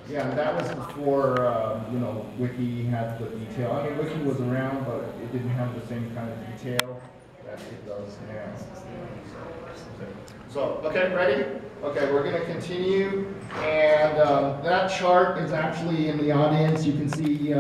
Yeah, and that was before, you know, Wiki had the detail. I mean, Wiki was around, but it didn't have the same kind of detail that it does now. So, okay, ready? Okay, we're going to continue. And that chart is actually in the audience. You can see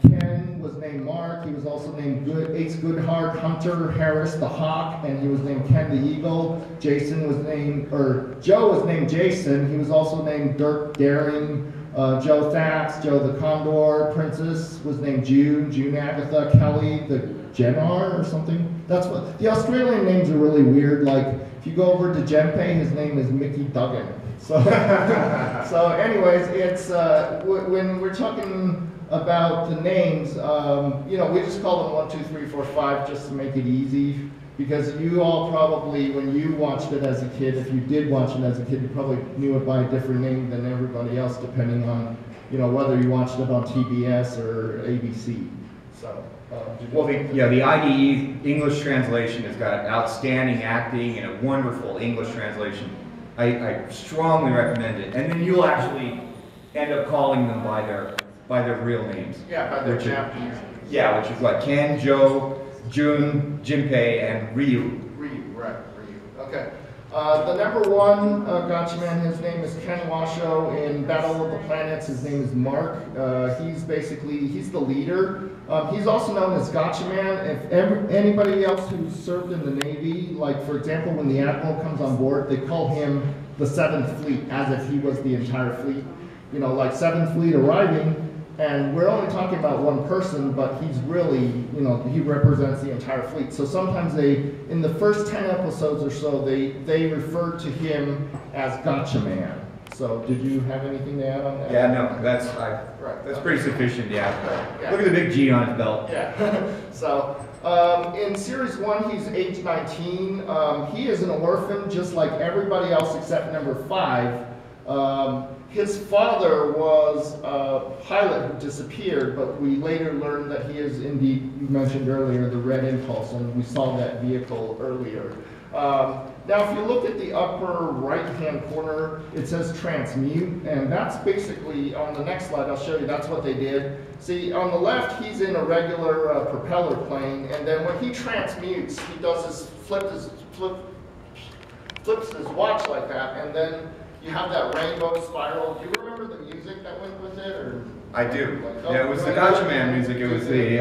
Ken was named Mark. He was also named Ace Goodhart, Hunter Harris the Hawk, and he was named Ken the Eagle. Jason was named, or Joe was named Jason. He was also named Dirk Daring. Joe Thax, Joe the Condor. Princess was named June Agatha, Kelly the Jenar or something. That's what, the Australian names are really weird. Like, if you go over to Genpei, his name is Mickey Duggan. So, so anyways, it's, when we're talking about the names, you know, we just call them 1, 2, 3, 4, 5 just to make it easy. Because you all probably, when you watched it as a kid, if you did watch it as a kid, you probably knew it by a different name than everybody else, depending on, you know, whether you watched it on TBS or ABC. So, well, the IDE English translation has got outstanding acting and a wonderful English translation. I strongly recommend it. And then you'll actually end up calling them by their real names. Yeah, by their Japanese. Yeah, which is like Ken, Joe, Jun, Jinpei, and Ryu. Right, Ryu. Okay. The number 1 Gatchaman, his name is Ken Washo. In Battle of the Planets, his name is Mark. He's the leader. He's also known as Gatchaman. If anybody else who served in the Navy, like for example, when the Admiral comes on board, they call him the 7th Fleet, as if he was the entire fleet. You know, like 7th Fleet arriving, and we're only talking about one person, but he's really, you know, he represents the entire fleet. So sometimes in the first 10 episodes or so, they refer to him as Gatchaman. So did you have anything to add on that? Yeah, no, that's pretty sufficient, yeah. Yeah. Look at the big G on his belt. Yeah. So in Series 1, he's age 19. He is an orphan, just like everybody else except number 5. His father was a pilot who disappeared, but we later learned that he is indeed, you mentioned earlier, the Red Impulse, and we saw that vehicle earlier. Now, if you look at the upper right-hand corner, it says transmute, and that's basically, on the next slide, I'll show you, that's what they did. See, on the left, he's in a regular propeller plane, and then when he transmutes, he does flips his watch like that, and then you have that rainbow spiral. Do you remember the music that went with it? Or I do. like, yeah, it was the Gatchaman music. It was the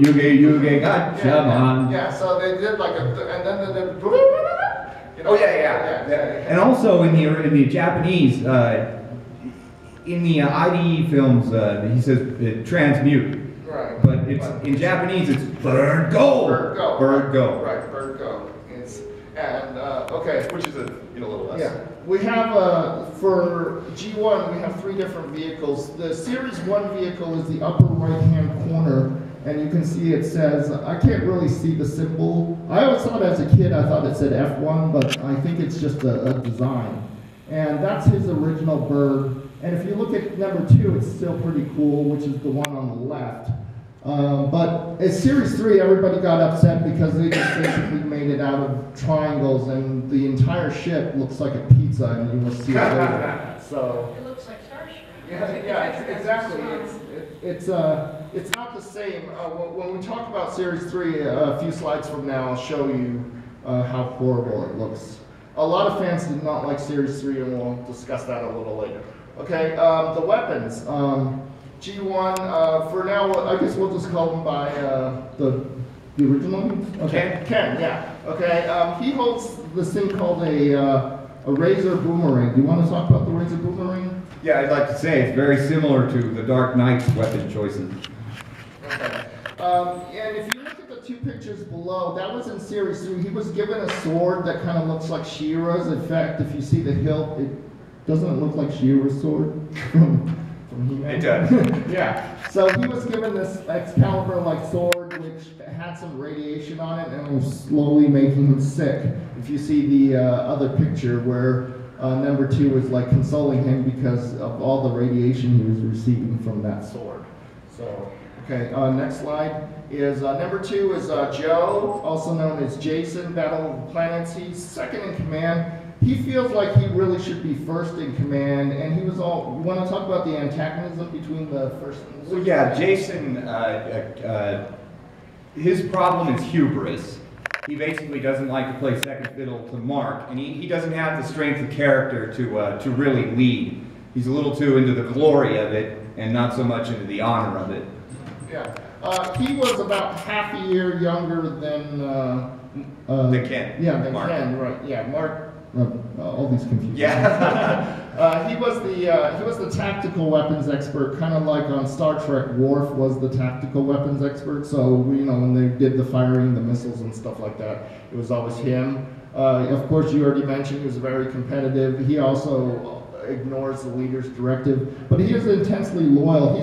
Yuge Gatchaman. Yeah, so they did like a, and then they did, you know, oh yeah. And also in the Japanese, in the IDE films, he says transmute. Right. But it's in Japanese, it's bird go. Bird go. Bird go. Right, bird go. Okay. Which is a little less. Yeah. We have, for G1, we have 3 different vehicles. The Series 1 vehicle is the upper right-hand corner, and you can see it says, I can't really see the symbol. I always thought as a kid, I thought it said F1, but I think it's just a design. And that's his original bird. And if you look at number 2, it's still pretty cool, which is the one on the left. But at Series 3, everybody got upset because they just basically made it out of triangles, and the entire ship looks like a pizza, and you will see it later. So it looks like Starship. Yeah, exactly. It's not the same. When we talk about Series 3, a few slides from now, I'll show you how horrible it looks. A lot of fans did not like Series 3, and we'll discuss that a little later. Okay, the weapons. G1, for now, I guess we'll just call him by the original names? Okay. Ken, yeah. Okay, he holds this thing called a Razor Boomerang. Do you want to talk about the Razor Boomerang? Yeah, I'd like to say it's very similar to the Dark Knight's weapon choices. Okay. And if you look at the 2 pictures below, that was in Series 3. He was given a sword that kind of looks like She-Ra's. In fact, if you see the hilt, doesn't it look like She-Ra's sword? It does. Yeah. So he was given this Excalibur-like sword, which had some radiation on it, and it was slowly making him sick. If you see the other picture where number 2 is like consoling him because of all the radiation he was receiving from that sword. So, okay, next slide is number 2 is Joe, also known as Jason, Battle of the Planets. He's second in command. he feels like he really should be first in command, and he was all, you want to talk about the antagonism between the first and the Well, yeah, Jason, his problem is hubris. He basically doesn't like to play second fiddle to Mark, and he doesn't have the strength of character to really lead. He's a little too into the glory of it, and not so much into the honor of it. Yeah. He was about half a year younger than Ken. Yeah, than Mark. Ken, right? Yeah, Mark. All these confusions. Yeah. He was the tactical weapons expert, kind of like on Star Trek. Worf was the tactical weapons expert. So when they did the firing the missiles and stuff like that, it was always him. Of course, you already mentioned he was very competitive. He also ignores the leader's directive, but he is intensely loyal.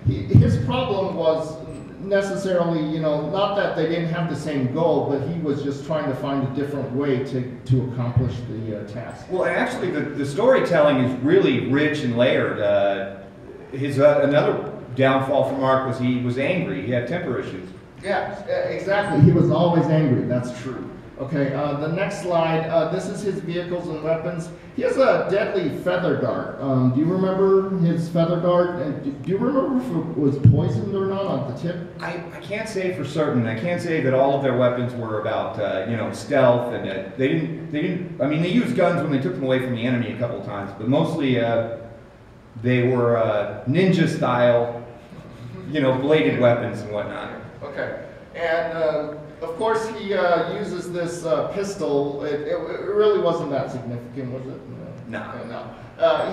His problem was necessarily, not that they didn't have the same goal, but he was just trying to find a different way to accomplish the task. Well, actually, the storytelling is really rich and layered. Another downfall for Mark was he was angry. He had temper issues. Yeah, exactly. He was always angry. That's true. Okay, the next slide. This is his vehicles and weapons. He has a deadly feather dart. Do you remember his feather dart? And do you remember if it was poisoned or not on the tip? I can't say for certain. I can't say that all of their weapons were about stealth, and they didn't. I mean, they used guns when they took them away from the enemy a couple of times, but mostly they were ninja style, bladed weapons and whatnot. Okay, and of course he uses this pistol. It really wasn't that significant, was it? No.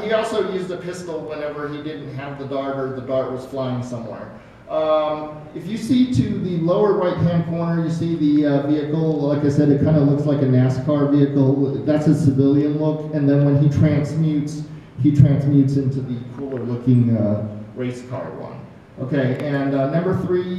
He also used a pistol whenever he didn't have the dart or the dart was flying somewhere. If you see to the lower right-hand corner, you see the vehicle. Like I said, it kind of looks like a NASCAR vehicle. That's his civilian look. And then when he transmutes into the cooler-looking race car one. Okay, and number 3.